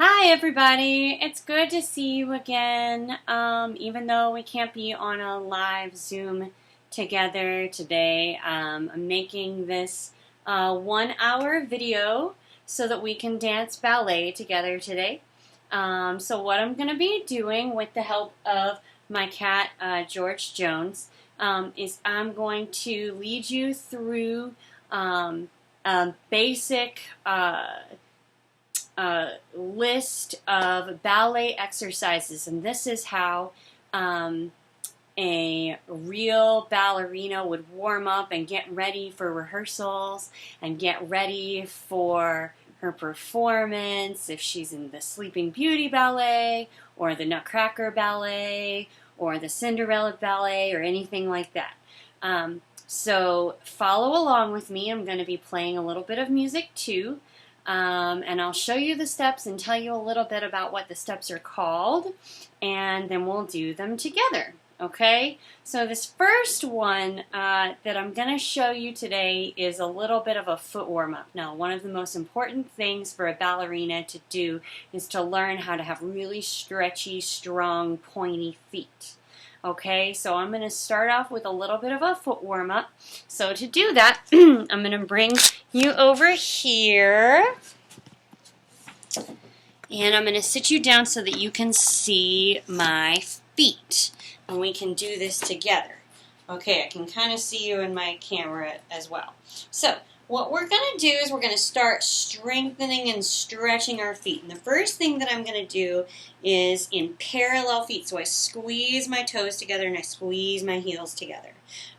Hi everybody, it's good to see you again, even though we can't be on a live Zoom together today. I'm making this 1 hour video so that we can dance ballet together today. So what I'm going to be doing with the help of my cat George Jones is I'm going to lead you through a basic list of ballet exercises, and this is how a real ballerina would warm up and get ready for rehearsals and get ready for her performance if she's in the Sleeping Beauty ballet or the Nutcracker ballet or the Cinderella ballet or anything like that. So follow along with me. I'm going to be playing a little bit of music too. And I'll show you the steps and tell you a little bit about what the steps are called, and then we'll do them together, okay? So this first one that I'm going to show you today is a little bit of a foot warm-up. Now, one of the most important things for a ballerina to do is to learn how to have really stretchy, strong, pointy feet. Okay, so I'm going to start off with a little bit of a foot warm-up. So to do that, I'm going to bring you over here. And I'm going to sit you down so that you can see my feet. And we can do this together. Okay, I can kind of see you in my camera as well. So what we're going to do is we're going to start strengthening and stretching our feet. And the first thing that I'm going to do is in parallel feet. So I squeeze my toes together and I squeeze my heels together.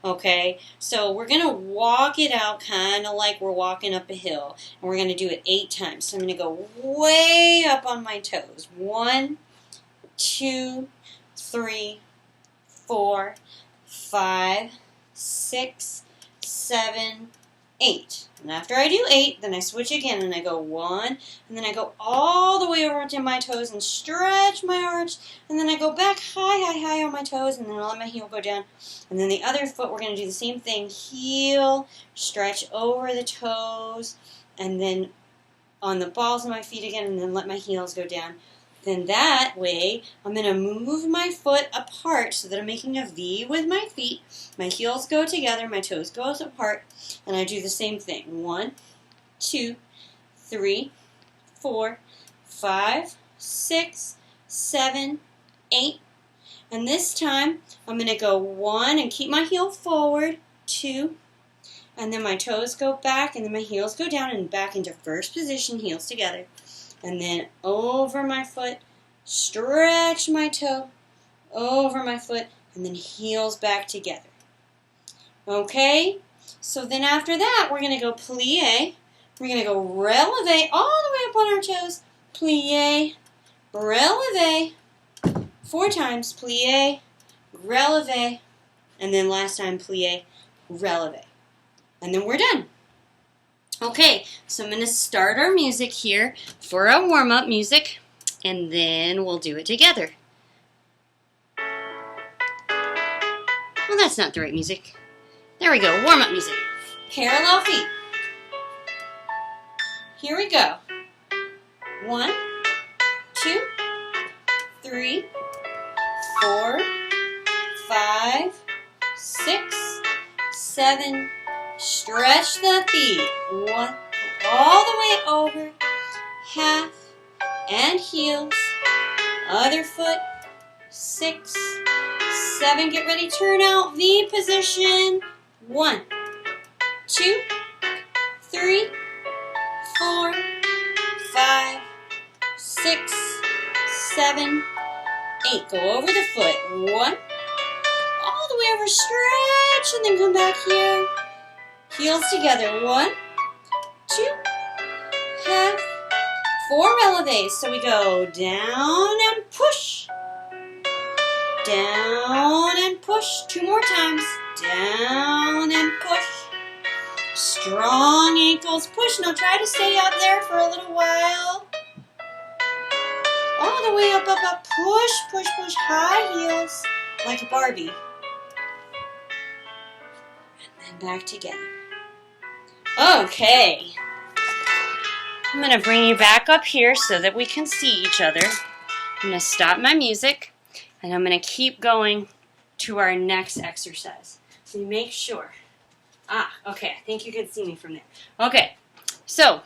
Okay, so we're going to walk it out kind of like we're walking up a hill. And we're going to do it 8 times. So I'm going to go way up on my toes. 1, 2, 3, 4, 5, 6, 7, 8. And after I do 8, then I switch again and I go 1, and then I go all the way over to my toes and stretch my arch, and then I go back high on my toes, and then I'll let my heel go down. And then the other foot, we're going to do the same thing. Heel, stretch over the toes, and then on the balls of my feet again, and then let my heels go down. Then that way, I'm going to move my foot apart so that I'm making a V with my feet. My heels go together, my toes go apart, and I do the same thing. 1, 2, 3, 4, 5, 6, 7, 8. And this time, I'm going to go 1 and keep my heel forward, 2, and then my toes go back, and then my heels go down and back into first position, heels together. And then over my foot, stretch my toe, over my foot, and then heels back together. Okay? So then after that, we're going to go plie. We're going to go releve all the way up on our toes. Plie, releve. 4 times. Plie, releve. And then last time, plie, releve. And then we're done. Okay, so I'm going to start our music here for a warm-up music, and then we'll do it together. Well, that's not the right music. There we go, warm-up music. Parallel feet. Here we go. 1, 2, 3, 4, 5, 6, 7, stretch the feet. 1, all the way over, half, and heels. Other foot, 6, 7, get ready, turn out, V position. 1, 2, 3, 4, 5, 6, 7, 8. Go over the foot. 1, all the way over, stretch, and then come back here. Heels together. 1, 2, half, 4 releves. So we go down and push. Down and push. 2 more times. Down and push. Strong ankles. Push. Now try to stay out there for a little while. All the way up, up, up. Push, push, push. High heels. Like a Barbie. And then back together. Okay. I'm going to bring you back up here so that we can see each other. I'm going to stop my music, and I'm going to keep going to our next exercise. So you make sure. Okay, I think you can see me from there. Okay, so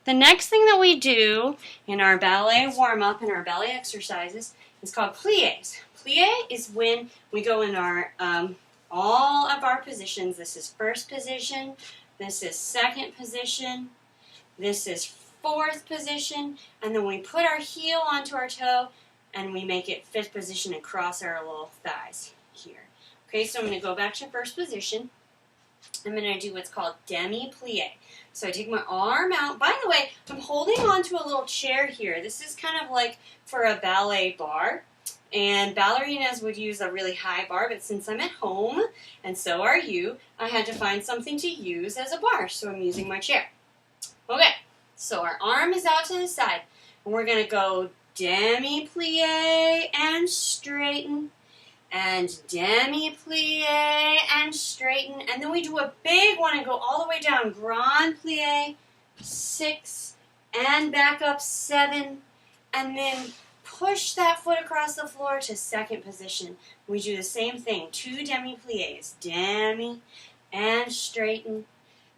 the next thing that we do in our ballet warm-up and our ballet exercises is called plies. Plie is when we go in our all of our positions. This is first position, this is second position, this is fourth position, and then we put our heel onto our toe and we make it fifth position and cross our little thighs here. Okay, so I'm going to go back to first position. I'm going to do what's called Demi Plie. So I take my arm out. By the way, I'm holding onto a little chair here. This is kind of like for a ballet bar. And ballerinas would use a really high bar, but since I'm at home, and so are you, I had to find something to use as a bar, so I'm using my chair. Okay, so our arm is out to the side, and we're going to go Demi Plie and straighten, and Demi Plie and straighten, and then we do a big one and go all the way down, Grand Plie, 6, and back up 7, and then push that foot across the floor to second position. We do the same thing, 2 Demi Plies, Demi and straighten,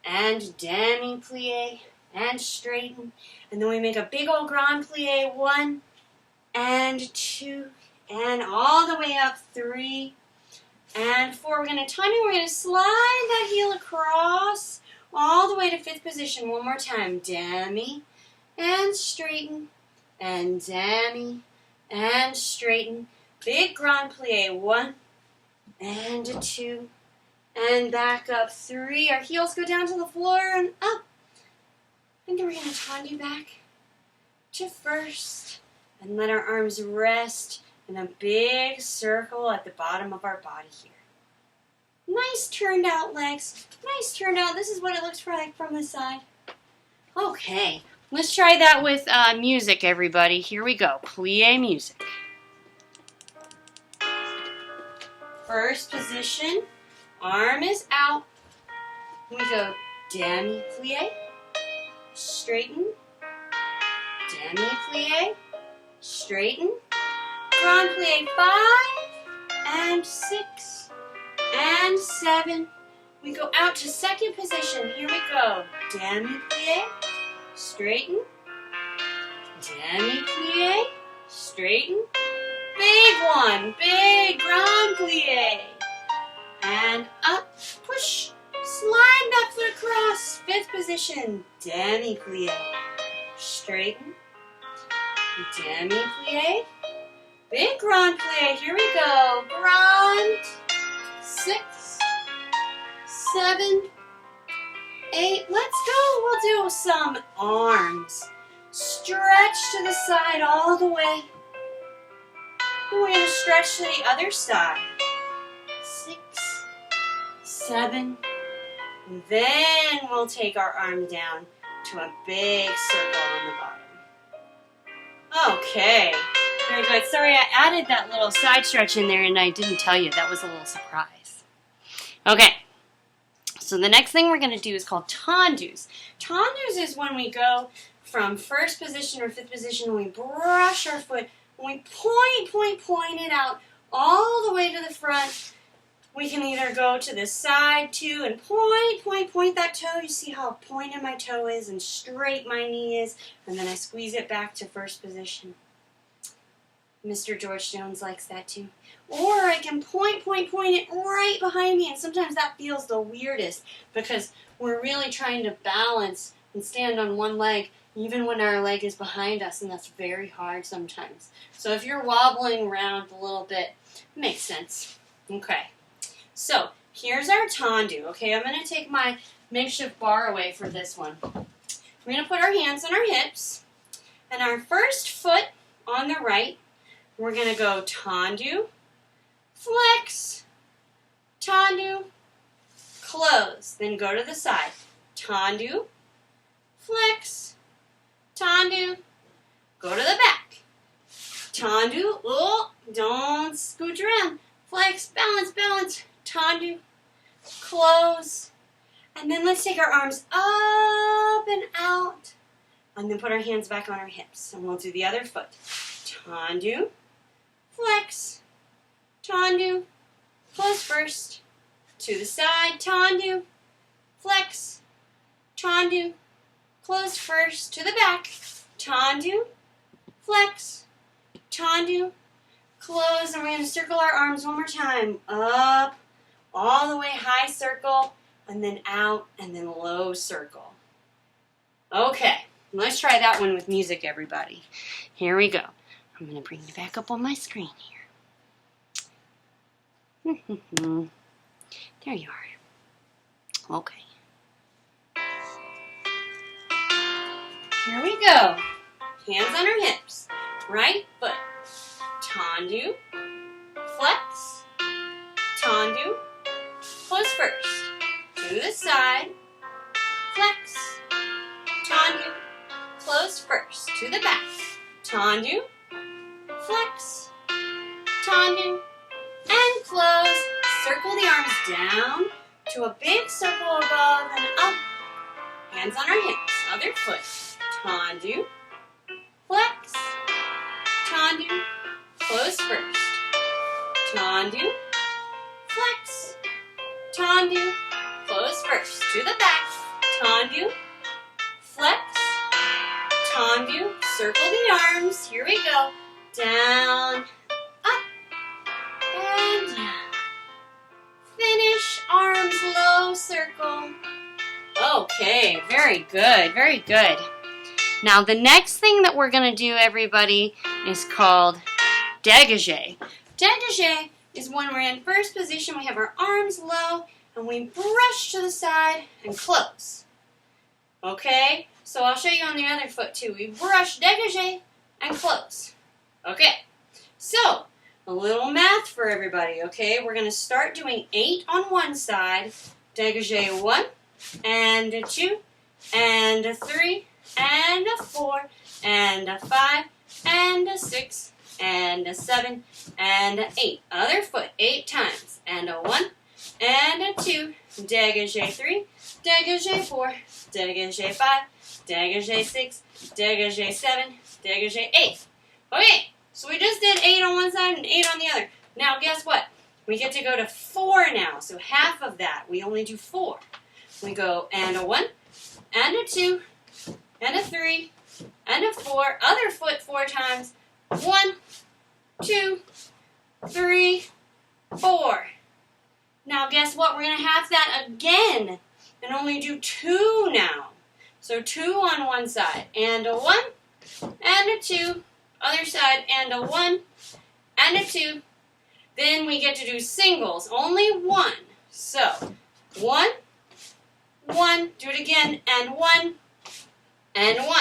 and Demi Plie and straighten, and then we make a big old Grand Plie, 1 and 2, and all the way up 3 and 4. We're going to time it. We're going to slide that heel across all the way to fifth position. One more time, Demi and straighten, and Demi and straighten. Big Grand Plie, 1 and 2, and back up 3. Our heels go down to the floor and up. And then we're going to tendu back to first and let our arms rest in a big circle at the bottom of our body here. Nice turned out legs. Nice turned out. This is what it looks like from the side. Okay. Let's try that with music, everybody. Here we go. Plie music. First position. Arm is out. We go Demi Plie. Straighten. Demi Plie. Straighten. Grand Plie, 5 and 6 and 7. We go out to second position. Here we go. Demi Plie. Straighten, Demi Plie, straighten, big one, big Grand Plie, and up, push, slide that foot across, fifth position, Demi Plie, straighten, Demi Plie, big Grand Plie, here we go, Grand, 6, 7, 8, let's go. We'll do some arms. Stretch to the side all the way. And we're going to stretch to the other side. 6, 7. Then we'll take our arm down to a big circle on the bottom. Okay. Very good. Sorry, I added that little side stretch in there and I didn't tell you. That was a little surprise. Okay. So the next thing we're going to do is called tendus. Tendus is when we go from first position or fifth position, we brush our foot, and we point it out all the way to the front. We can either go to the side too and point that toe. You see how pointed my toe is and straight my knee is, and then I squeeze it back to first position. Mr. George Jones likes that too. Or I can point it right behind me, and sometimes that feels the weirdest because we're really trying to balance and stand on one leg even when our leg is behind us, and that's very hard sometimes. So if you're wobbling around a little bit, it makes sense. Okay, so here's our tendu. Okay, I'm going to take my makeshift bar away for this one. We're going to put our hands on our hips, and our first foot on the right, we're going to go tendu, flex, tendu, close. Then go to the side. Tendu, flex, tendu, go to the back. Tendu, oh, don't scooch around. Flex, balance, tendu, close. And then let's take our arms up and out. and then put our hands back on our hips. And we'll do the other foot. Tendu, flex, tendu, close first, to the side, tendu, flex, tendu, close first, to the back, tendu, flex, tendu, close, and we're going to circle our arms one more time. Up, all the way high circle, and then out, and then low circle. Okay, let's try that one with music, everybody. Here we go. I'm going to bring you back up on my screen here. There you are. Okay. Here we go. Hands on our hips. Right foot. Tendu, flex, tendu, close first, to the side, flex, tendu, close first, to the back, tendu, flex, tendu, and close. Circle the arms down to a big circle above and up. Hands on our hips, other foot, tendu, flex, tendu, close first, tendu, flex, tendu, close first, to the back, tendu, flex, tendu, circle the arms, here we go, down, up, and down, finish, arms low, circle. Okay, very good, very good. Now the next thing that we're going to do, everybody, is called dégagé. Dégagé is when we're in first position, we have our arms low, and we brush to the side and close. Okay, so I'll show you on the other foot too. We brush, dégagé, and close. Okay, so a little math for everybody, okay? We're going to start doing 8 on one side, dégagé 1, and 2, and 3, and 4, and 5, and 6, and 7, and 8. Other foot, 8 times. And 1, and 2, dégagé 3, dégagé 4, dégagé 5, dégagé 6, dégagé 7, dégagé 8. Okay, so we just did 8 on one side and 8 on the other. Now guess what? We get to go to 4 now. So half of that, we only do 4. We go and a 1, and a 2, and a 3, and a 4. Other foot 4 times. 1, 2, 3, 4. Now guess what? We're going to have that again and only do 2 now. So 2 on one side, and a 1, and a 2. Other side, and a 1, and a 2. Then we get to do singles, only 1. So 1, 1, do it again, and 1, and 1.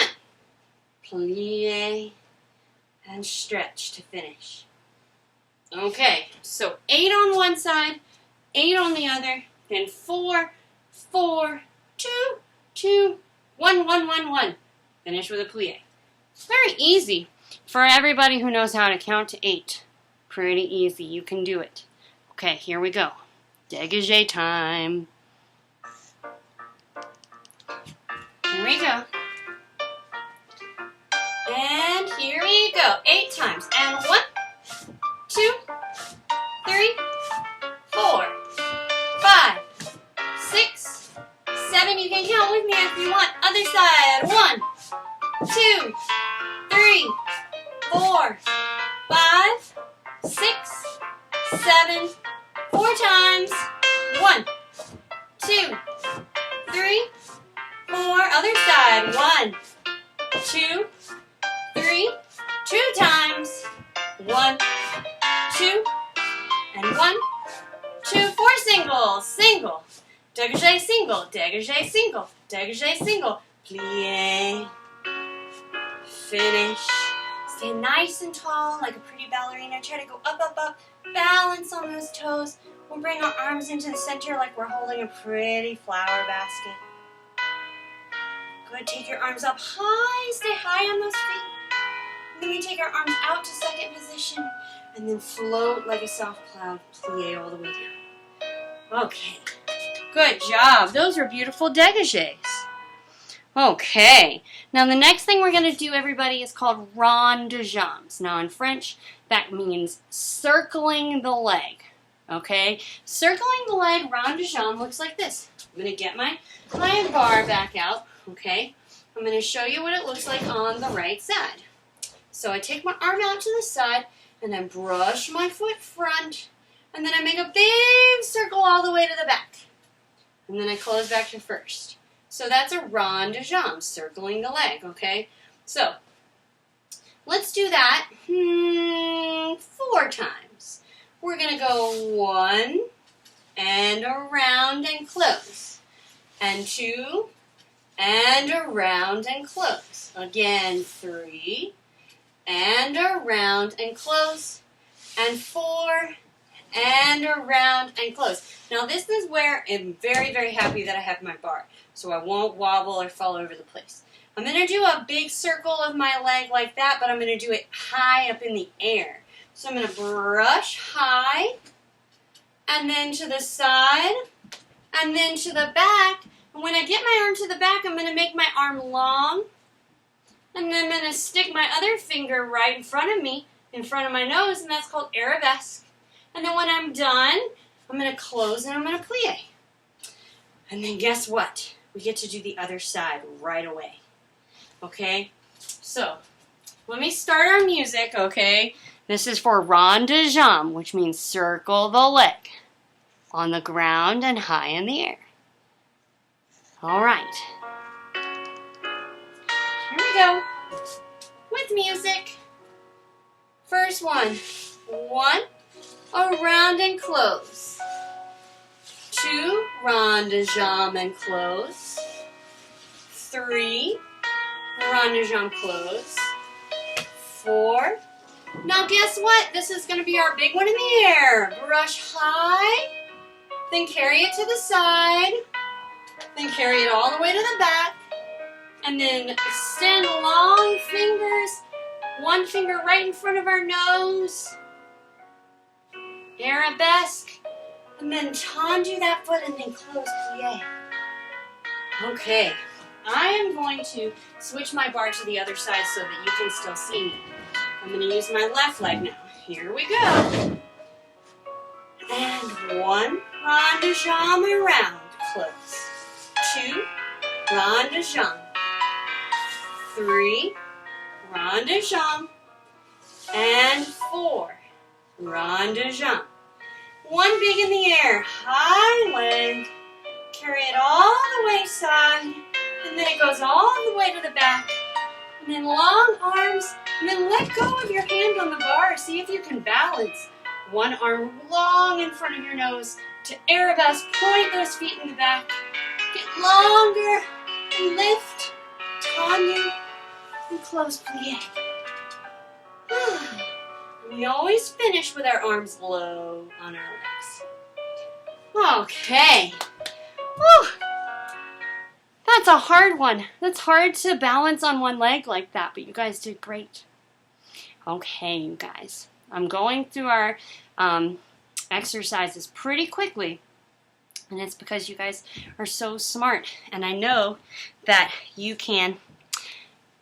Plie and stretch to finish. Okay, so 8 on one side, 8 on the other, then 4, 4, 2, 2, 1, 1, 1, 1. Finish with a plie. Very easy for everybody who knows how to count to 8. Pretty easy, you can do it. Okay, here we go. Dégagé time. Here we go. And here we go. 8 times. And 1, 2, 3, 4, 5, 6, 7. You can count with me if you want. Other side. 1, 2, 3, 4, 5, 6, 7. 4 times. 1, 2, 3, 4. Other side. 1, 2, 3, 2 times. 1, 2, and 1, 2, 4 singles. Single. Dégagé single. Dégagé single. Dégagé single. Plie. Finish. Stay nice and tall like a pretty ballerina. Try to go up, up, up. Balance on those toes. We'll bring our arms into the center like we're holding a pretty flower basket. Go ahead, take your arms up high. Stay high on those feet. And then we take our arms out to second position and then float like a soft cloud. Plie all the way down. Okay. Good job. Those are beautiful dégagés. Okay, now the next thing we're going to do, everybody, is called Ronda John. Now in French, that means circling the leg. Okay, circling the leg, Ronda John looks like this. I'm going to get my bar back out. Okay, I'm going to show you what it looks like on the right side. So I take my arm out to the side, and I brush my foot front, and then I make a big circle all the way to the back. And then I close back to first. So that's a Ronda John, circling the leg, okay? So, let's do that 4 times. We're going to go 1, and around and close. And 2, and around and close. Again, 3, and around and close. And 4, and around and close. Now this is where I'm very, very happy that I have my bar, so I won't wobble or fall over the place. I'm going to do a big circle of my leg like that, but I'm going to do it high up in the air. So I'm going to brush high, and then to the side, and then to the back. And when I get my arm to the back, I'm going to make my arm long, and then I'm going to stick my other finger right in front of me, in front of my nose, and that's called arabesque. And then when I'm done, I'm going to close and I'm going to plie. And then guess what? We get to do the other side right away. Okay? So, let me start our music, okay? This is for Ronda John, which means circle the leg on the ground and high in the air. All right. Here we go. With music. First one. 1. Around and close. 2, Ronda John and close. 3, Ronda John close. 4. Now guess what? This is going to be our big one in the air. Brush high, then carry it to the side, then carry it all the way to the back, and then extend long fingers, one finger right in front of our nose. Arabesque, and then tendu that foot and then close plie. Okay, I am going to switch my bar to the other side so that you can still see me. I'm going to use my left leg now. Here we go. And 1, Ronda John around, close. 2, Ronda John. 3, Ronda John. And 4. Ronda John. 1 big in the air, high leg, carry it all the way side, and then it goes all the way to the back, and then long arms, and then let go of your hand on the bar. See if you can balance. 1 arm long in front of your nose to arabesque, point those feet in the back, get longer, and lift, tendu, and close plie. We always finish with our arms low on our legs. Okay. Whew. That's a hard one. That's hard to balance on one leg like that, but you guys did great. Okay, you guys. I'm going through our exercises pretty quickly, and it's because you guys are so smart, and I know that you can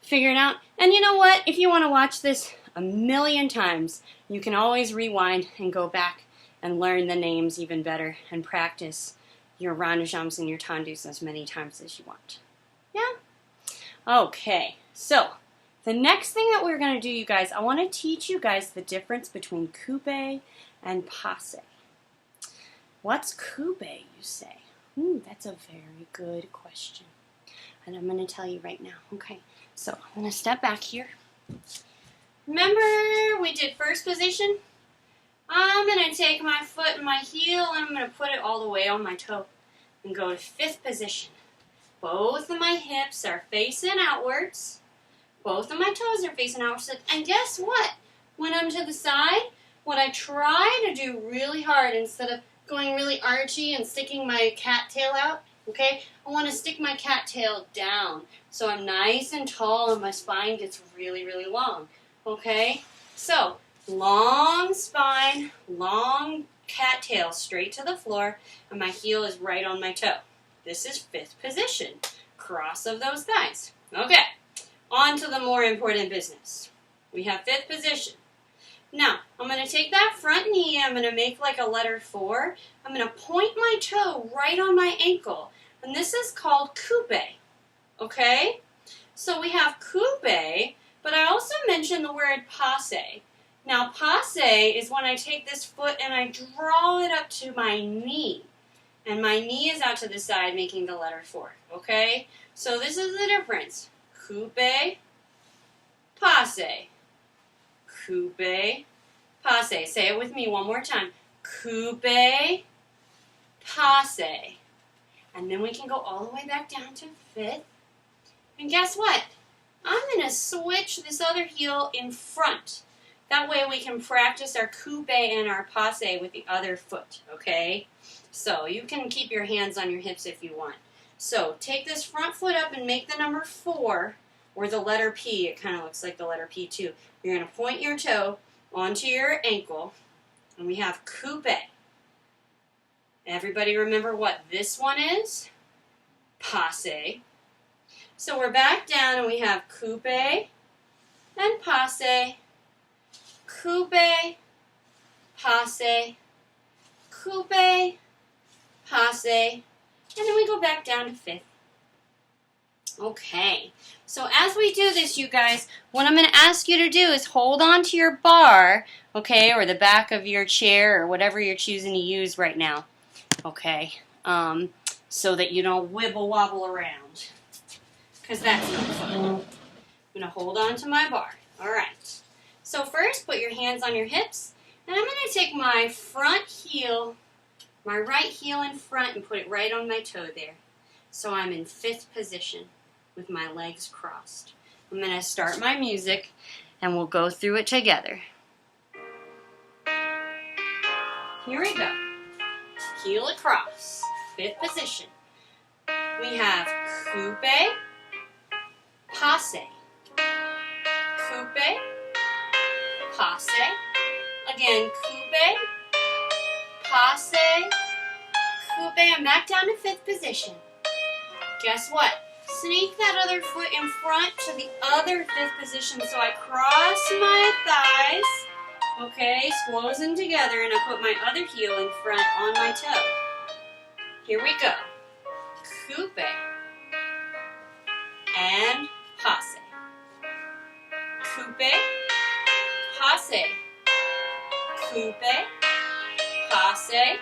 figure it out. And you know what? If you want to watch this a million times, you can always rewind and go back and learn the names even better and practice your Ronda Johns and your tendus as many times as you want. Yeah? Okay, so the next thing that we're going to do, you guys, I want to teach you guys the difference between Kupe and Passe. What's Kupe, you say? That's a very good question. And I'm going to tell you right now. Okay, so I'm going to step back here. Remember we did first position? I'm going to take my foot and my heel and I'm going to put it all the way on my toe and go to 5th position. Both of my hips are facing outwards. Both of my toes are facing outwards. And guess what? When I'm to the side, what I try to do really hard instead of going really archy and sticking my cat tail out, okay, I want to stick my cat tail down so I'm nice and tall and my spine gets really, really long. Okay, so long spine, long cat tail straight to the floor, and my heel is right on my toe. This is 5th position. cross of those thighs. Okay, on to the more important business. We have fifth position. Now, I'm going to take that front knee, I'm going to make like a letter 4. I'm going to point my toe right on my ankle, and this is called Kupe, okay? So we have Kupe, but I also mentioned the word Passe. Now, Passe is when I take this foot and I draw it up to my knee, and my knee is out to the side making the letter 4, okay? So this is the difference. Kupe, Passe. Kupe, Passe. Say it with me one more time. Kupe, Passe. And then we can go all the way back down to fifth. And guess what? I'm going to switch this other heel in front. That way we can practice our Kupe and our Passe with the other foot, okay? So you can keep your hands on your hips if you want. So take this front foot up and make the number 4, or the letter P. It kind of looks like the letter P too. You're going to point your toe onto your ankle, and we have Kupe. Everybody remember what this one is? Passe. So we're back down, and we have Kupe and Passe. Kupe, Passe, Kupe, Passe, and then we go back down to fifth. Okay, so as we do this, you guys, what I'm going to ask you to do is hold on to your bar, okay, or the back of your chair, or whatever you're choosing to use right now, okay, so that you don't wibble-wobble around, because that's not fun. I'm going to hold on to my bar. All right, so first, put your hands on your hips, and I'm going to take my front heel, my right heel in front, and put it right on my toe there. So I'm in fifth position with my legs crossed. I'm going to start my music, and we'll go through it together. Here we go. Heel across, fifth position. We have Kupe, Passe, Kupe, Passe. Again, Kupe, Passe, Kupe, and back down to fifth position. Guess what? Sneak that other foot in front to the other fifth position, so I cross my thighs, okay, squoze them together, and I put my other heel in front on my toe. Here we go. Kupe and Passe. Kupe, Passe. Kupe, Passe,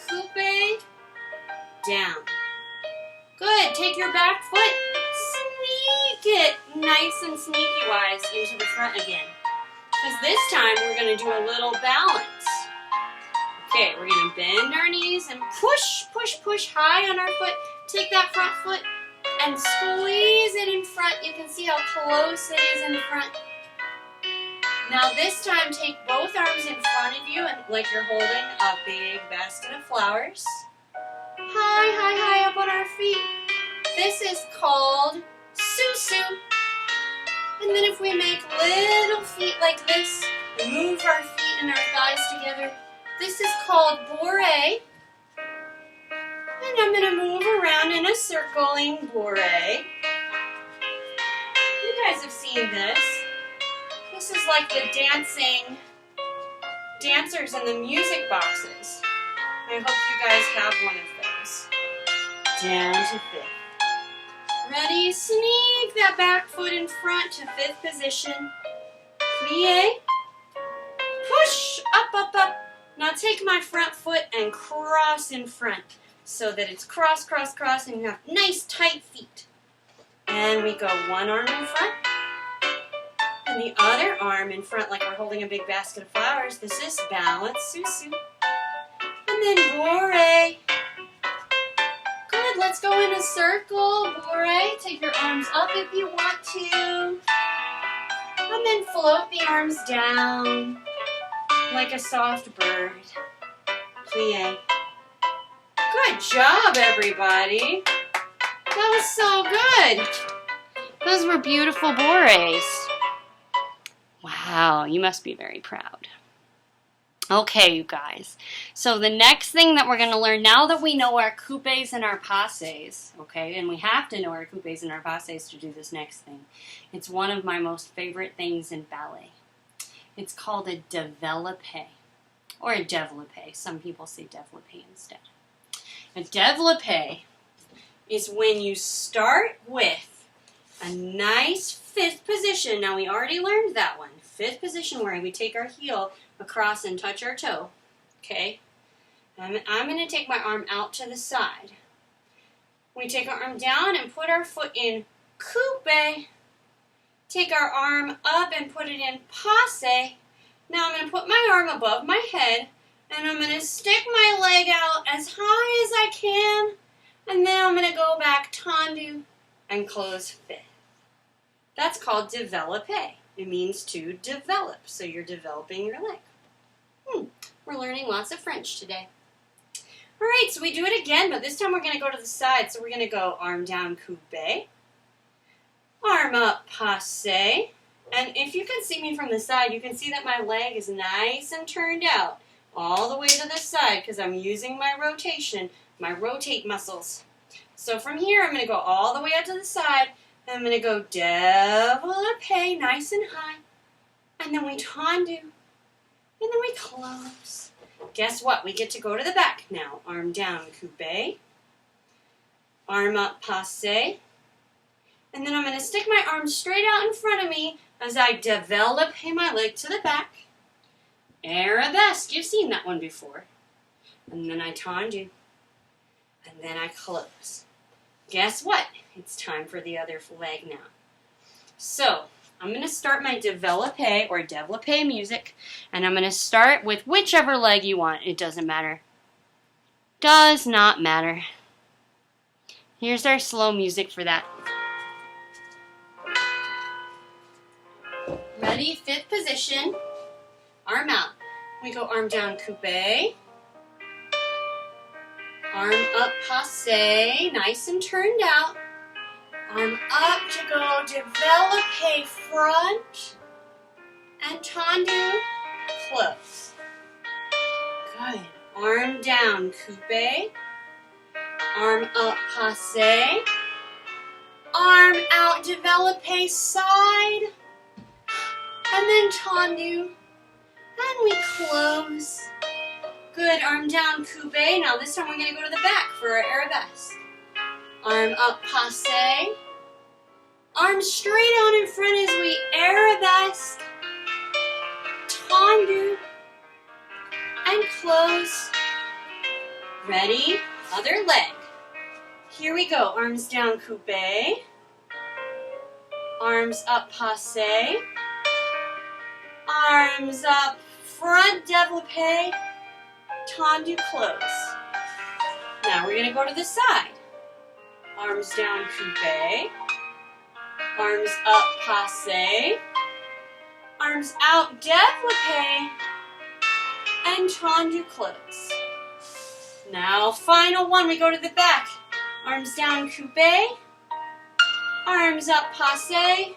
Kupe, down. Good. Take your back foot, sneak it nice and sneaky-wise into the front again. Because this time we're going to do a little balance. Okay, we're going to bend our knees and push, push, push high on our foot. Take that front foot and squeeze it in front. You can see how close it is in front. Now this time, take both arms in front of you and like you're holding a big basket of flowers. High, high, high up on our feet. This is called Susu. And then if we make little feet like this, move our feet and our thighs together, this is called Bourrée. And I'm going to move around in a circling Bourrée. You guys have seen this. This is like the dancers in the music boxes. I hope you guys have one of those. Down to fifth. Ready? Sneak that back foot in front to fifth position. Plie. Push. Up, up, up. Now take my front foot and cross in front so that it's cross, cross, cross, and you have nice tight feet. And we go one arm in front and the other arm in front like we're holding a big basket of flowers. This is balance, Susu. And then Bourrée. Good, let's go in a circle. Bourrée, take your arms up if you want to. And then float the arms down like a soft bird. Plie. Good job, everybody. That was so good. Those were beautiful Bourrées. Wow, you must be very proud. Okay, you guys. So the next thing that we're going to learn, now that we know our coupes and our passes, okay, and we have to know our coupes and our passes to do this next thing, it's one of my most favorite things in ballet. It's called a développé, or a développé. Some people say développé instead. A développé is when you start with a nice fifth position. Now, we already learned that one. Fifth position where we take our heel across and touch our toe. Okay? I'm going to take my arm out to the side. We take our arm down and put our foot in coupe. Take our arm up and put it in passe. Now I'm going to put my arm above my head and I'm going to stick my leg out as high as I can. And then I'm going to go back tendu and close fifth. That's called développé. It means to develop. So you're developing your leg. We're learning lots of French today. All right, so we do it again, but this time we're going to go to the side. So we're going to go arm down, coupe, arm up, passe. And if you can see me from the side, you can see that my leg is nice and turned out all the way to the side because I'm using my rotation, my rotate muscles. So from here, I'm going to go all the way out to the side. I'm going to go développé, nice and high. And then we tendu. And then we close. Guess what? We get to go to the back now. Arm down, coupe. Arm up, passe. And then I'm going to stick my arm straight out in front of me as I développé my leg to the back. Arabesque. You've seen that one before. And then I tendu. And then I close. Guess what? It's time for the other leg now. So, I'm going to start my développé or développé music, and I'm going to start with whichever leg you want. It doesn't matter. Does not matter. Here's our slow music for that. Ready? Fifth position. Arm out. We go arm down, coupe. Arm up, passe. Nice and turned out. Arm up to go développé front and tendu, close. Good. Arm down, coupe. Arm up, passe. Arm out, développé side. And then tendu. And we close. Good. Arm down, coupe. Now this time we're going to go to the back for our arabesque. Arm up, passe. Arm straight out in front as we arabesque. Tendu. And close. Ready? Other leg. Here we go. Arms down, coupe. Arms up, passe. Arms up, front développé. Tendu, close. Now we're going to go to the side. Arms down, coupe. Arms up, passe. Arms out, développé. And tendu, close. Now, final one, we go to the back. Arms down, coupe. Arms up, passe.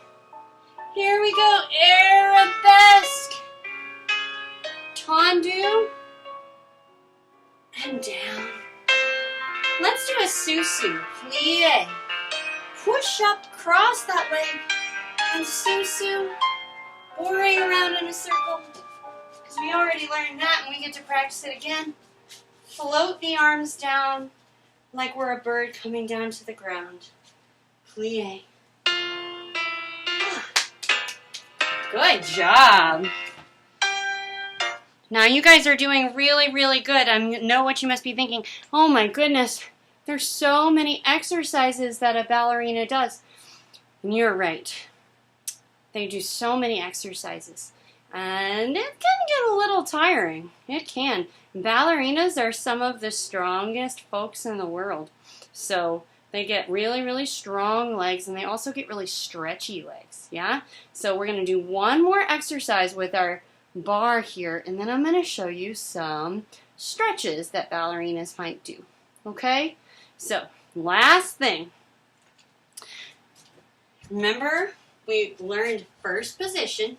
Here we go, arabesque. Tendu. And down. Let's do a susu, plie. Push up, cross that leg, and susu. Boring around in a circle. Because we already learned that and we get to practice it again. Float the arms down like we're a bird coming down to the ground. Plie. Good job. Now you guys are doing really, really good. I know what you must be thinking. Oh my goodness, there's so many exercises that a ballerina does. And you're right. They do so many exercises. And it can get a little tiring. It can. Ballerinas are some of the strongest folks in the world. So they get really, really strong legs, and they also get really stretchy legs, yeah? So we're going to do one more exercise with our bar here, and then I'm going to show you some stretches that ballerinas might do, okay? So, last thing. Remember, we learned first position,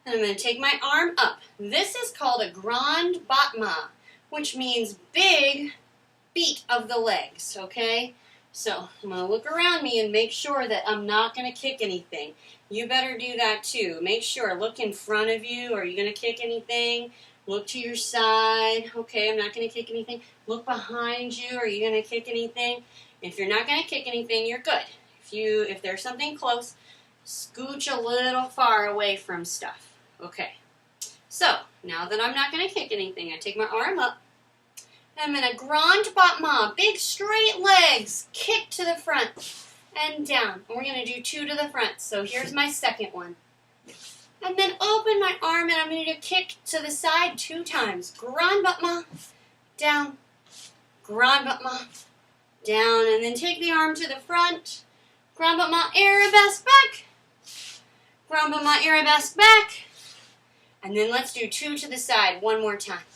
And I'm going to take my arm up. This is called a grand battement, which means big beat of the legs, okay? So I'm going to look around me and make sure that I'm not going to kick anything. You better do that too. Make sure, look in front of you. Are you going to kick anything? Look to your side. Okay, I'm not going to kick anything. Look behind you. Are you going to kick anything? If you're not going to kick anything, you're good. If there's something close, scooch a little far away from stuff. Okay, so now that I'm not going to kick anything, I take my arm up. I'm in a grand battement, big straight legs, kick to the front and down. And we're going to do 2 to the front. So here's my second one. And then open my arm and I'm going to do kick to the side 2 times. Grand battement, down, grand battement, down. And then take the arm to the front. Grand battement, arabesque back. Grand battement, arabesque back. And then let's do 2 to the side one more time.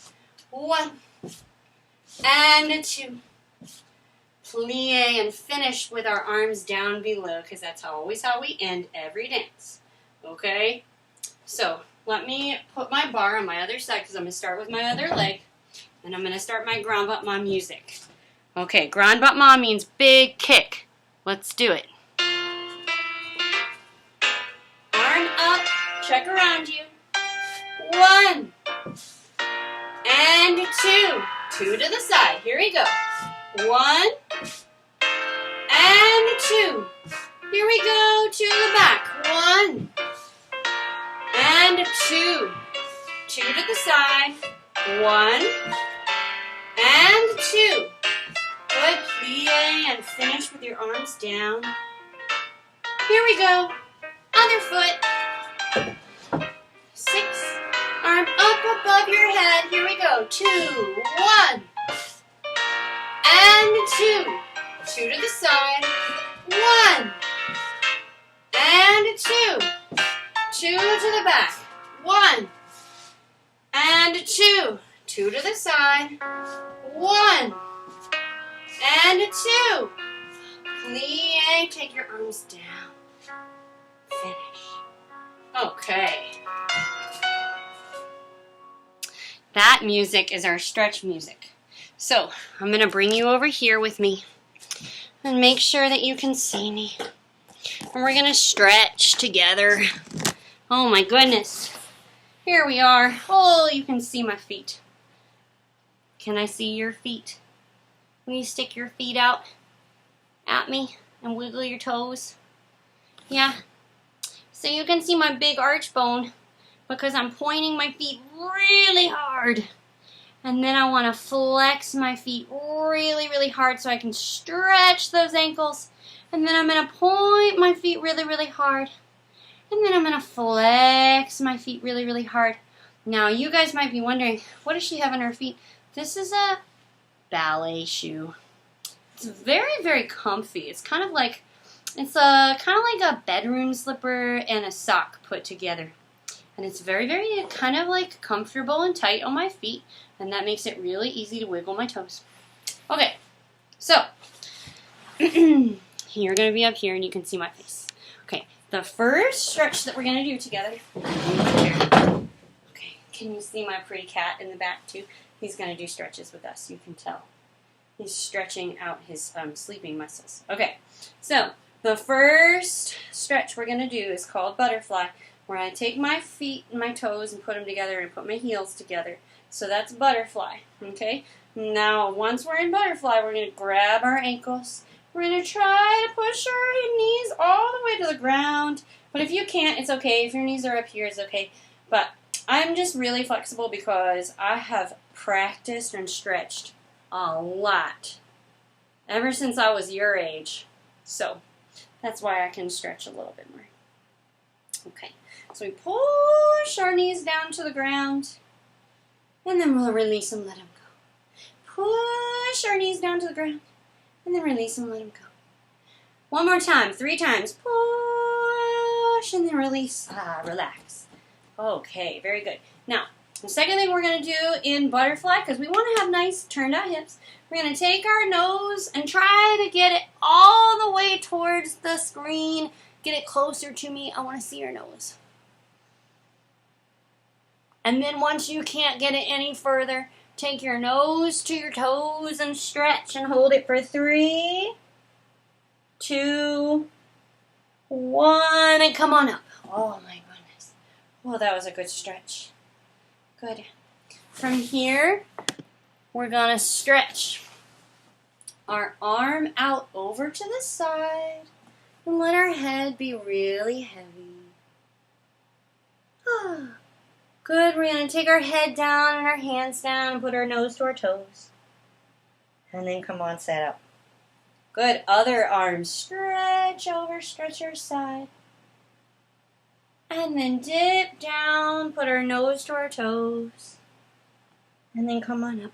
1 and 2. Plie and finish with our arms down below because that's always how we end every dance. Okay? So let me put my bar on my other side because I'm going to start with my other leg. And I'm going to start my grand battement music. Okay, grand battement means big kick. Let's do it. Arm up. Check around you. 1 and 2. 2 to the side. Here we go. 1 and 2. Here we go to the back. 1 and 2. 2 to the side. 1 and 2. Good. Plie and finish with your arms down. Here we go. Other foot. 6. Arm up above your head. Here we go. 2, 1, and 2. 2 to the side. 1, and 2. 2 to the back. 1, and 2. 2 to the side. 1, and 2. Plie. Take your arms down. Finish. Okay. That music is our stretch music. So I'm going to bring you over here with me and make sure that you can see me. And we're going to stretch together. Oh my goodness. Here we are. Oh, you can see my feet. Can I see your feet? Will you stick your feet out at me and wiggle your toes? Yeah. So you can see my big arch bone. Because I'm pointing my feet really hard. And then I want to flex my feet really, really hard so I can stretch those ankles. And then I'm going to point my feet really, really hard. And then I'm going to flex my feet really, really hard. Now, you guys might be wondering, what does she have on her feet? This is a ballet shoe. It's very, very comfy. It's kind of like a bedroom slipper and a sock put together. And it's very, very kind of like comfortable and tight on my feet. And that makes it really easy to wiggle my toes. Okay, so you're going to be up here and you can see my face. Okay, the first stretch that we're going to do together. Okay, can you see my pretty cat in the back too? He's going to do stretches with us, you can tell. He's stretching out his sleeping muscles. Okay, so the first stretch we're going to do is called butterfly. Where I take my feet and my toes and put them together and put my heels together. So that's butterfly, okay? Now, once we're in butterfly, we're going to grab our ankles. We're going to try to push our knees all the way to the ground. But if you can't, it's okay. If your knees are up here, it's okay. But I'm just really flexible because I have practiced and stretched a lot ever since I was your age. So that's why I can stretch a little bit more. Okay. So we push our knees down to the ground, and then we'll release them, let them go. Push our knees down to the ground, and then release them, let them go. One more time, 3 times. Push, and then release. Relax. Okay, very good. Now, the second thing we're going to do in butterfly, because we want to have nice turned out hips, we're going to take our nose and try to get it all the way towards the screen. Get it closer to me. I want to see your nose. And then once you can't get it any further, take your nose to your toes and stretch and hold it for 3, 2, 1, and come on up. Oh my goodness. Oh, that was a good stretch. Good. From here, we're going to stretch our arm out over to the side and let our head be really heavy. Good. We're going to take our head down and our hands down and put our nose to our toes. And then come on, set up. Good. Other arm stretch over, stretch your side. And then dip down, put our nose to our toes. And then come on up.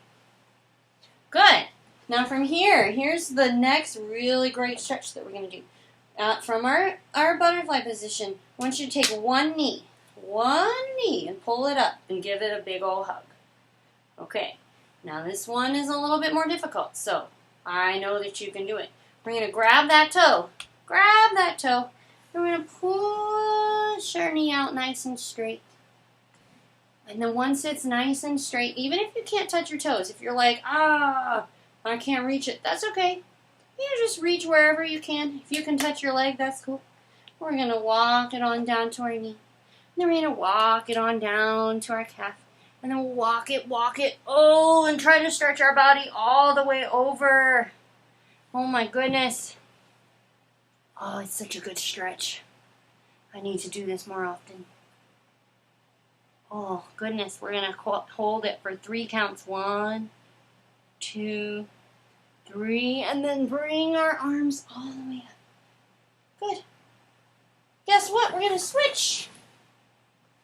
Good. Now from here, here's the next really great stretch that we're going to do. From our butterfly position, I want you to take one knee, and pull it up and give it a big old hug. Okay. Now this one is a little bit more difficult, so I know that you can do it. We're going to grab that toe. Grab that toe. And we're going to push our knee out nice and straight. And then once it's nice and straight, even if you can't touch your toes, if you're like, I can't reach it, that's okay. You just reach wherever you can. If you can touch your leg, that's cool. We're going to walk it on down to our knee. And then we're going to walk it on down to our calf. And then walk it, and try to stretch our body all the way over. Oh my goodness. Oh, it's such a good stretch. I need to do this more often. Oh, goodness. We're going to hold it for 3 counts. 1, 2, 3. And then bring our arms all the way up. Good. Guess what? We're going to switch.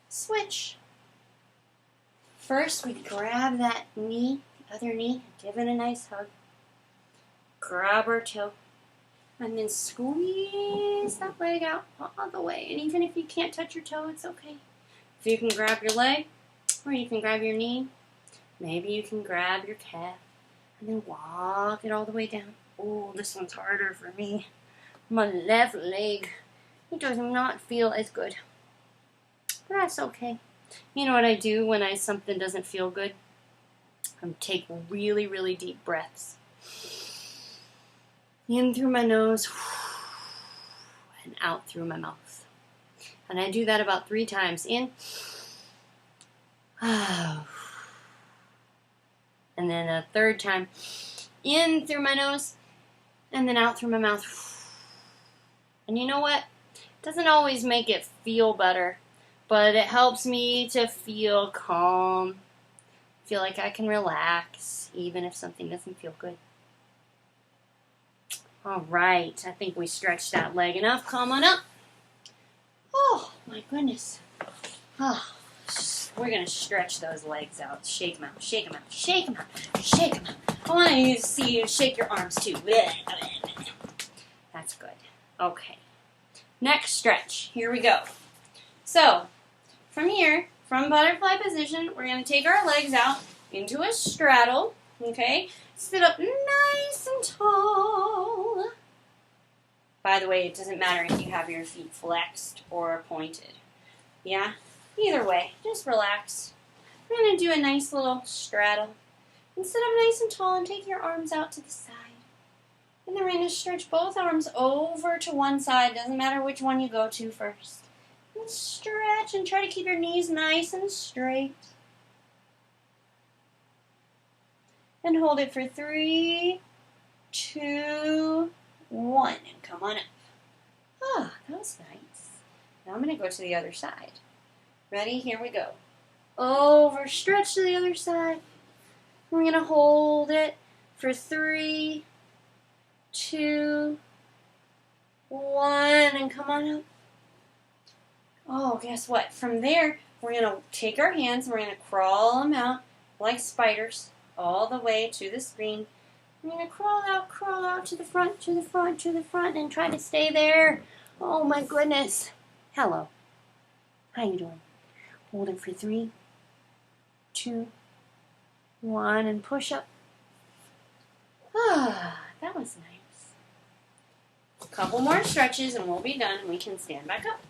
Switch. First, we grab that knee, the other knee, give it a nice hug. Grab our toe. And then squeeze that leg out all the way. And even if you can't touch your toe, it's okay. If you can grab your leg, or you can grab your knee, maybe you can grab your calf, and then walk it all the way down. Oh, this one's harder for me. My left leg, it does not feel as good. But that's okay. You know what I do when something doesn't feel good? I take really, really deep breaths. In through my nose, and out through my mouth. And I do that about 3 times. In, and then a 3rd time. In through my nose, and then out through my mouth. And you know what? It doesn't always make it feel better, but it helps me to feel calm. Feel like I can relax, even if something doesn't feel good. All right, I think we stretched that leg enough. Come on up. Oh, my goodness. Oh, we're going to stretch those legs out. Shake them out, shake them out, shake them out, shake them out. I want you to see you shake your arms too. That's good. Okay. Next stretch. Here we go. So, from here, from butterfly position, we're going to take our legs out into a straddle. Okay? Sit up nice and tall. By the way, it doesn't matter if you have your feet flexed or pointed. Yeah? Either way, just relax. We're going to do a nice little straddle. And sit up nice and tall and take your arms out to the side. And then we're going to stretch both arms over to one side. Doesn't matter which one you go to first. And stretch and try to keep your knees nice and straight. And hold it for 3, 2, 1. And come on up. Ah, that was nice. Now I'm going to go to the other side. Ready? Here we go. Over, stretch to the other side. We're going to hold it for 3, 2, 1. And come on up. Oh, guess what? From there, we're going to take our hands and we're going to crawl them out like spiders. All the way to the screen. I'm going to crawl out to the front, to the front, to the front, and try to stay there. Oh my goodness. Hello. How you doing? Hold it for 3, 2, 1, and push up. Ah, that was nice. A couple more stretches and we'll be done. We can stand back up.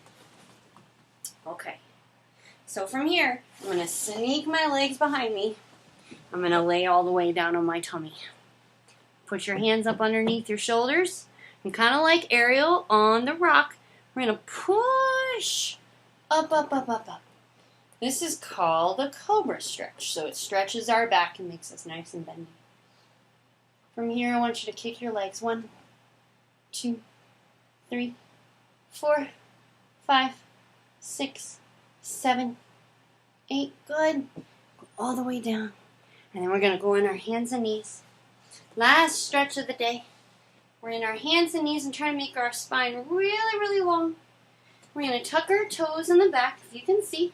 Okay. So from here, I'm going to sneak my legs behind me. I'm going to lay all the way down on my tummy. Put your hands up underneath your shoulders. And kind of like Ariel on the rock, we're going to push up, up, up, up, up. This is called the Cobra Stretch. So it stretches our back and makes us nice and bendy. From here, I want you to kick your legs. 1, 2, 3, 4, 5, 6, 7, 8. Good. Go all the way down. And then we're going to go on our hands and knees. Last stretch of the day. We're in our hands and knees and try to make our spine really, really long. We're going to tuck our toes in the back, if you can see.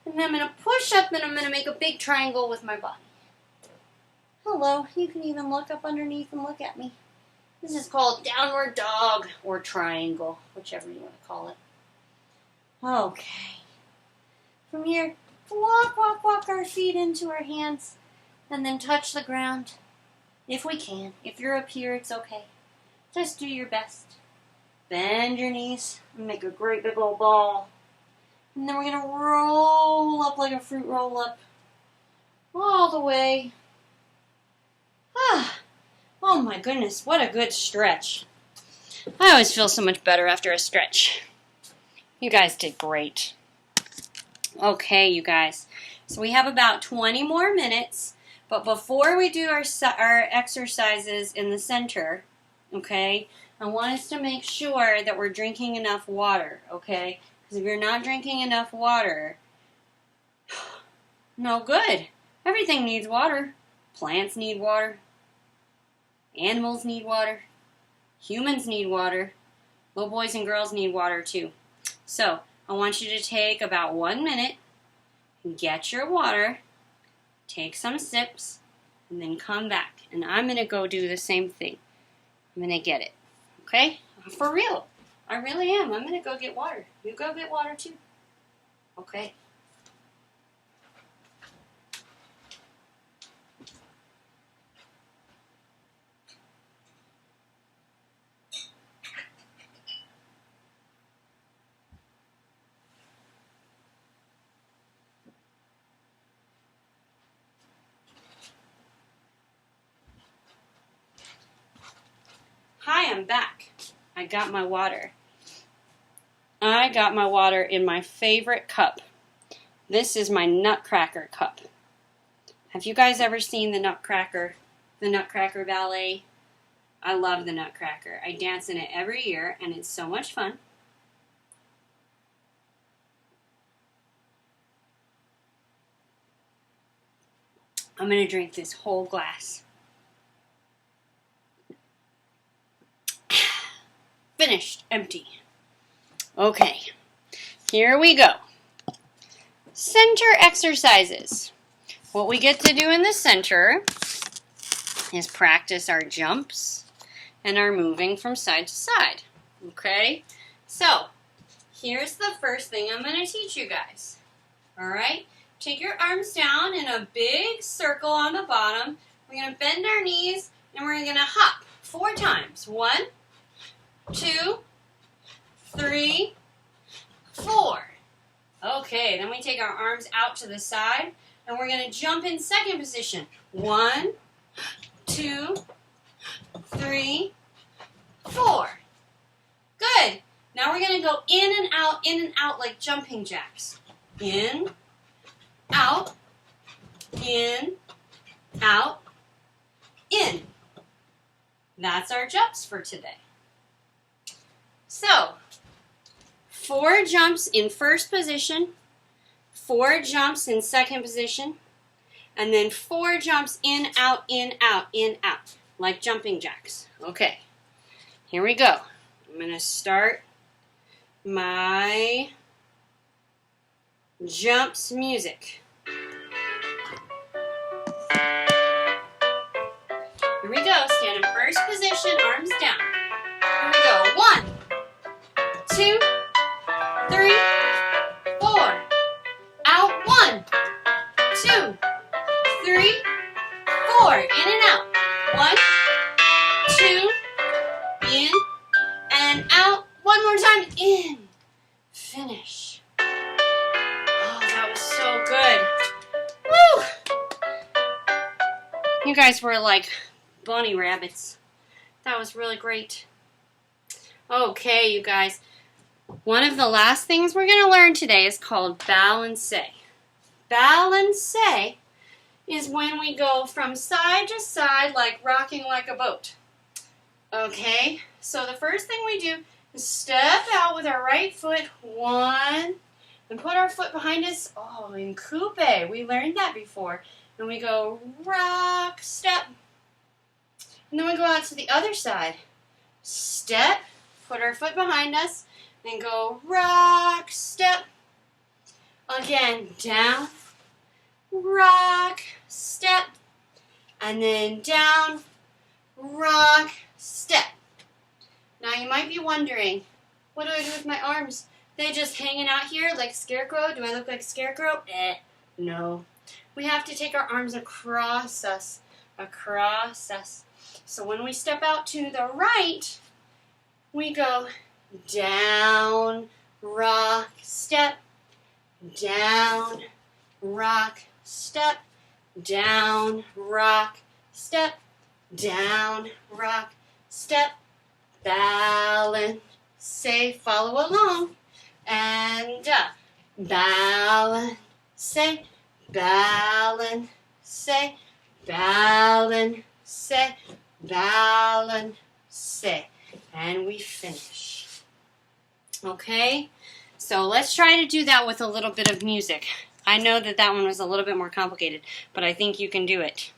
And then I'm going to push up and I'm going to make a big triangle with my body. Hello. You can even look up underneath and look at me. This is called downward dog or triangle, whichever you want to call it. Okay. From here, walk, walk, walk our feet into our hands and then touch the ground if we can. If you're up here, it's okay. Just do your best. Bend your knees and make a great big old ball. And then we're going to roll up like a fruit roll up all the way. Oh my goodness, what a good stretch. I always feel so much better after a stretch. You guys did great. Okay, you guys. So we have about 20 more minutes. But before we do our exercises in the center, okay, I want us to make sure that we're drinking enough water, okay? Because if you're not drinking enough water, no good. Everything needs water. Plants need water. Animals need water. Humans need water. Little boys and girls need water too. So, I want you to take about 1 minute, get your water, take some sips, and then come back. And I'm going to go do the same thing. I'm going to get it. Okay? For real. I really am. I'm going to go get water. You go get water too. Okay? Hi, I'm back. I got my water. I got my water in my favorite cup. This is my Nutcracker cup. Have you guys ever seen the Nutcracker Ballet? I love the Nutcracker. I dance in it every year, and it's so much fun. I'm going to drink this whole glass. Finished. Empty. Okay. Here we go. Center exercises. What we get to do in the center is practice our jumps and our moving from side to side. Okay? So, here's the first thing I'm going to teach you guys. Alright? Take your arms down in a big circle on the bottom. We're going to bend our knees and we're going to hop 4 times. 1, 2, 3, 4. Okay, then we take our arms out to the side and we're going to jump in second position. 1, 2, 3, 4. Good. Now we're going to go in and out like jumping jacks. In, out, in, out, in. That's our jumps for today. So, 4 jumps in first position, 4 jumps in second position, and then 4 jumps in, out, like jumping jacks. Okay, here we go. I'm going to start my jumps music. Here we go. Stand in first position, arms down. Here we go. 1, 2, 3, 4. Out. 1, 2, 3, 4. In and out. 1, 2, in and out. One more time. In. Finish. Oh, that was You guys were like bunny rabbits. That was really great. Okay, you guys. One of the last things we're going to learn today is called balance. Balance is when we go from side to side like rocking like a boat. Okay, so the first thing we do is step out with our right foot, one, and put our foot behind us. Oh, in Kupe, we learned that before. And we go rock, step. And then we go out to the other side. Step, put our foot behind us, and go rock, step. Again, down, rock, step. And then down, rock, step. Now you might be wondering, what do I do with my arms? They just hanging out here like Scarecrow? Do I look like Scarecrow? No. We have to take our arms across us. So when we step out to the right, we go down, rock, step, down, rock, step, down, rock, step, down, rock, step, balance, say, follow along, and up, balance, say, balance, say, balance, say, balance, say, and we finish. Okay, so let's try to do that with a little bit of music. I know that that one was a little bit more complicated, but I think you can do it.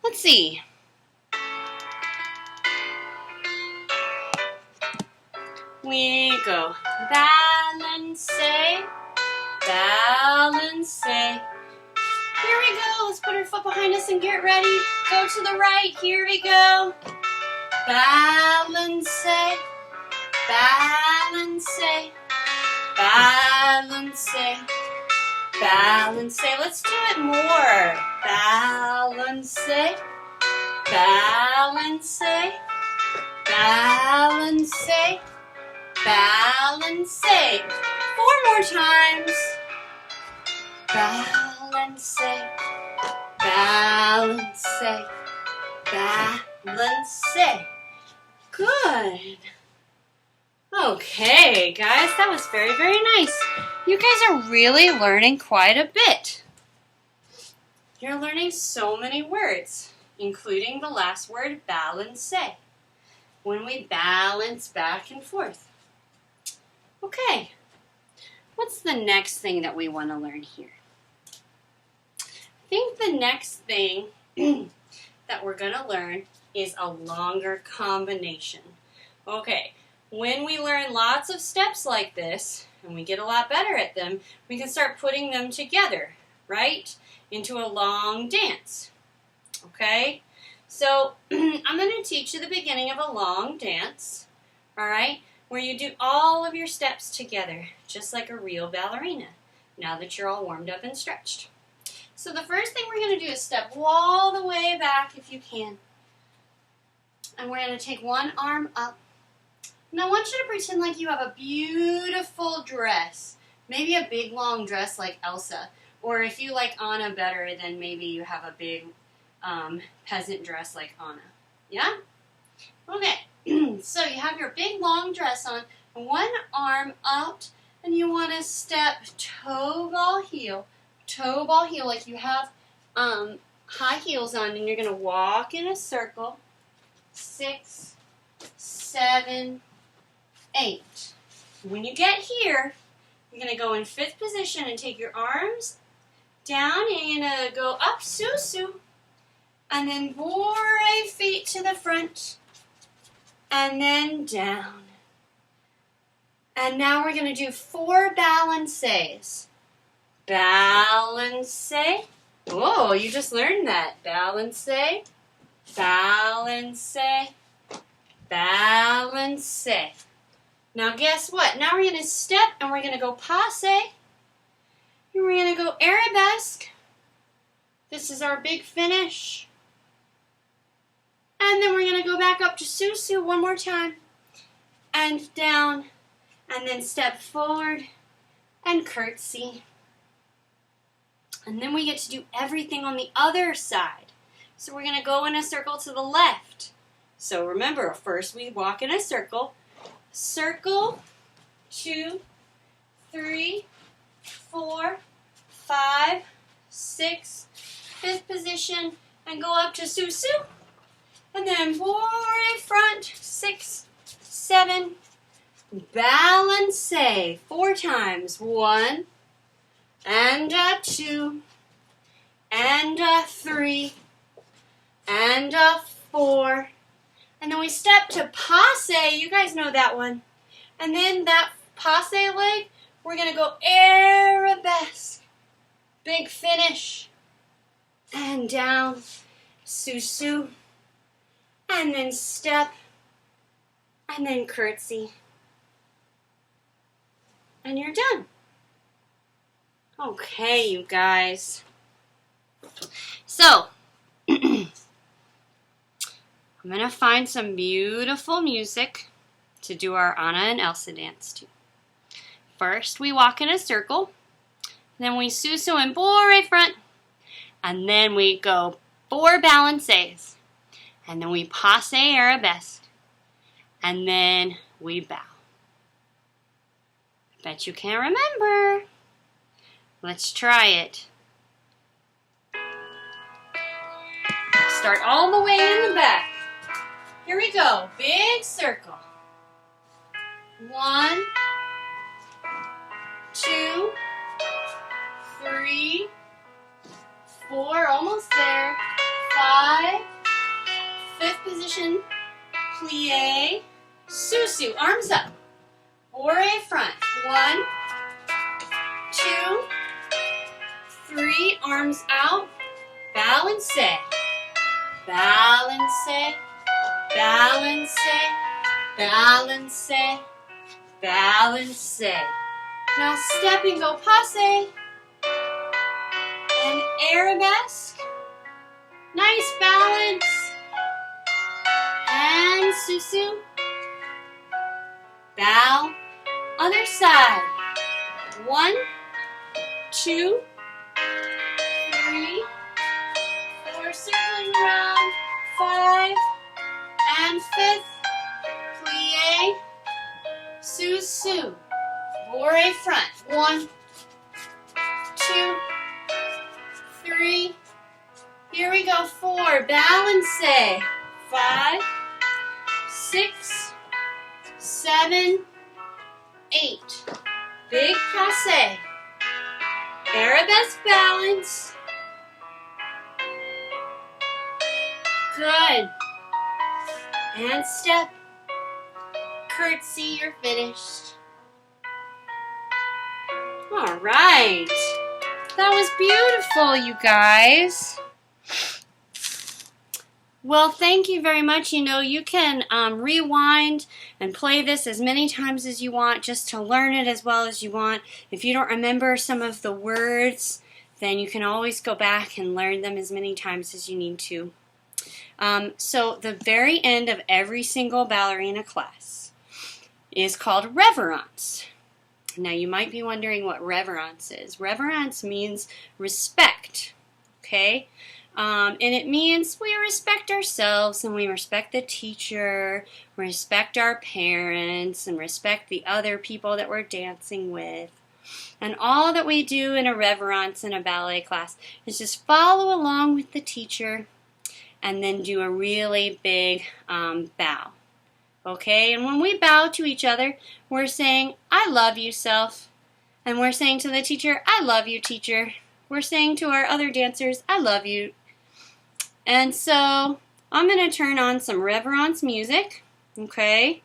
Let's see. We go balance, balance. Here we go. Let's put our foot behind us and get ready. Go to the right. Here we go. Balance, balance, balance, balance. Let's do it more. Balance, balance, balance, balance. 4 more times. Balance, balance, balance. Good. Okay, guys, that was very, very nice. You guys are really learning quite a bit. You're learning so many words, including the last word, balance, when we balance back and forth. Okay, what's the next thing that we want to learn here? I think the next thing that we're going to learn is a longer combination. Okay, when we learn lots of steps like this, and we get a lot better at them, we can start putting them together, right, into a long dance. Okay, so I'm going to teach you the beginning of a long dance, all right, where you do all of your steps together, just like a real ballerina, now that you're all warmed up and stretched. So the first thing we're going to do is step all the way back if you can. And we're going to take one arm up. And I want you to pretend like you have a beautiful dress. Maybe a big long dress like Elsa. Or if you like Anna better, then maybe you have a big peasant dress like Anna. Yeah? Okay. So you have your big long dress on. One arm out. And you want to step toe ball heel. Toe ball heel like you have high heels on. And you're going to walk in a circle. 6, 7, 8. When you get here, you're going to go in 5th position and take your arms down. And you're going to go up, susu. And then bourrée feet to the front. And then down. And now we're going to do 4 balances. Balance. Oh, you just learned that. Balance. Balance. Balance. Now guess what? Now we're going to step and we're going to go passe. And we're going to go arabesque. This is our big finish. And then we're going to go back up to susu one more time. And down. And then step forward and curtsy. And then we get to do everything on the other side. So we're going to go in a circle to the left. So remember, first we walk in a circle. Circle, 2, 3, 4, 5, 6, 5th position, and go up to Susu. And then bourrée front, 6, 7, balance, 4 times. 1, and 2, and 3, and 4. And then we step to passe. You guys know that one. And then that passe leg, we're going to go arabesque. Big finish. And down. Susu. And then step. And then curtsy. And you're done. Okay, you guys. So, I'm going to find some beautiful music to do our Anna and Elsa dance to. First, we walk in a circle. Then we Susu and bourrée front. And then we go 4 balances. And then we passe arabesque. And then we bow. Bet you can't remember. Let's try it. Start all the way in the back. Here we go. Big circle. 1, 2, 3, 4, almost there. 5, 5th position, plie, Susu, arms up. Bourrée front. 1, 2, 3, arms out. Balance, balance, balance, balance, balance. Now step and go passe. And arabesque. Nice balance. And Susu. Bow. Other side. 1, 2, 3, 4, circling around. 5, and 5th. Plie. Susu. Bourrée front. 1, 2, 3. Here we go. 4. Balance. 5, 6, 7, 8. Big passe. Arabesque balance. Good. And step. Curtsy, you're finished. All right. That was beautiful, you guys. Well, thank you very much. You know, you can rewind and play this as many times as you want just to learn it as well as you want. If you don't remember some of the words, then you can always go back and learn them as many times as you need to. So the very end of every single ballerina class is called reverence. Now you might be wondering what reverence is. Reverence means respect, okay? And it means we respect ourselves and we respect the teacher, respect our parents, and respect the other people that we're dancing with. And all that we do in a reverence in a ballet class is just follow along with the teacher and then do a really big bow. Okay, and when we bow to each other, we're saying, I love you, self. And we're saying to the teacher, I love you, teacher. We're saying to our other dancers, I love you. And so I'm going to turn on some reverence music, okay?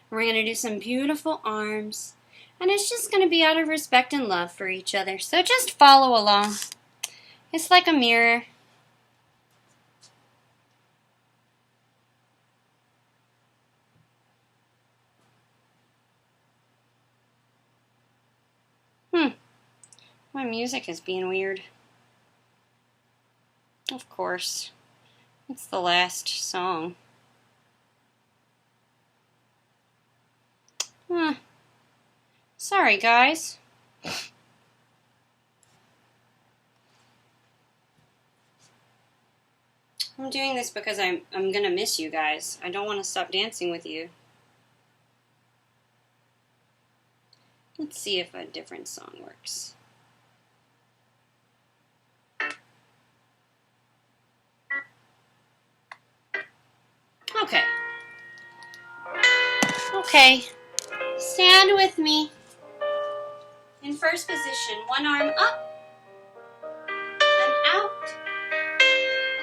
We're going to do some beautiful arms. And it's just going to be out of respect and love for each other. So just follow along. It's like a mirror. My music is being weird. Of course. It's the last song. Sorry, guys. I'm doing this because I'm going to miss you guys. I don't want to stop dancing with you. Let's see if a different song works. Okay. Okay. Stand with me. In first position, one arm up and out.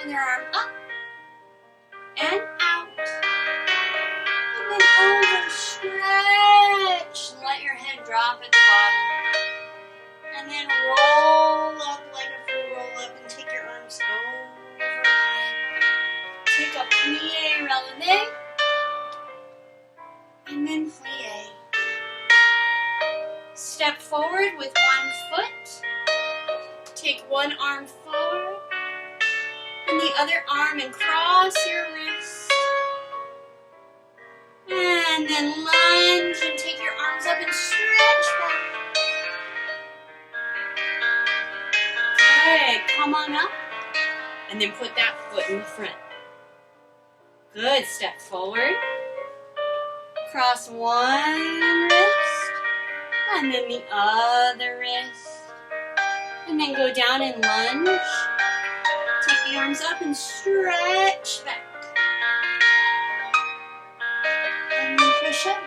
Other arm up and out. And then over stretch. Let your head drop at the bottom. And then roll up like a full roll up and take your arms overhead. Take a plie releve. And then plie. Step forward with one foot. Take one arm forward. And the other arm and cross your wrist. And then lunge and take your arms up and stretch back. Good. Come on up. And then put that foot in the front. Good. Step forward. Cross one wrist. And then the other wrist. And then go down and lunge. Take the arms up and stretch back. And then push up.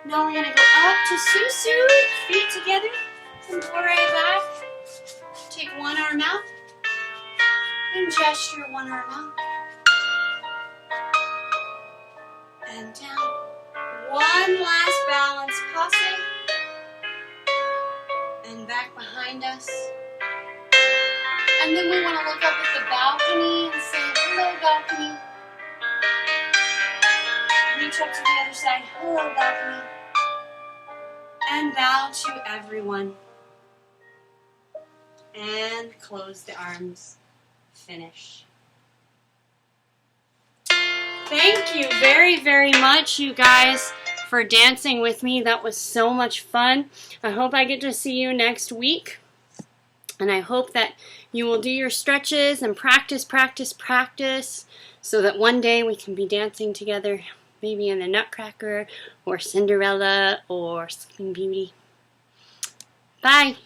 Now we're going to go up to Susu. Feet together. And go right back. Take one arm out. And gesture one arm out. And down. One last balance passe. And back behind us. And then we want to look up at the balcony and say, hello, balcony. Reach up to the other side, hello, balcony. And bow to everyone. And close the arms. Finish. Thank you very, very much, you guys, for dancing with me. That was so much fun. I hope I get to see you next week. And I hope that you will do your stretches and practice, practice, practice, so that one day we can be dancing together, maybe in the Nutcracker or Cinderella or Sleeping Beauty. Bye.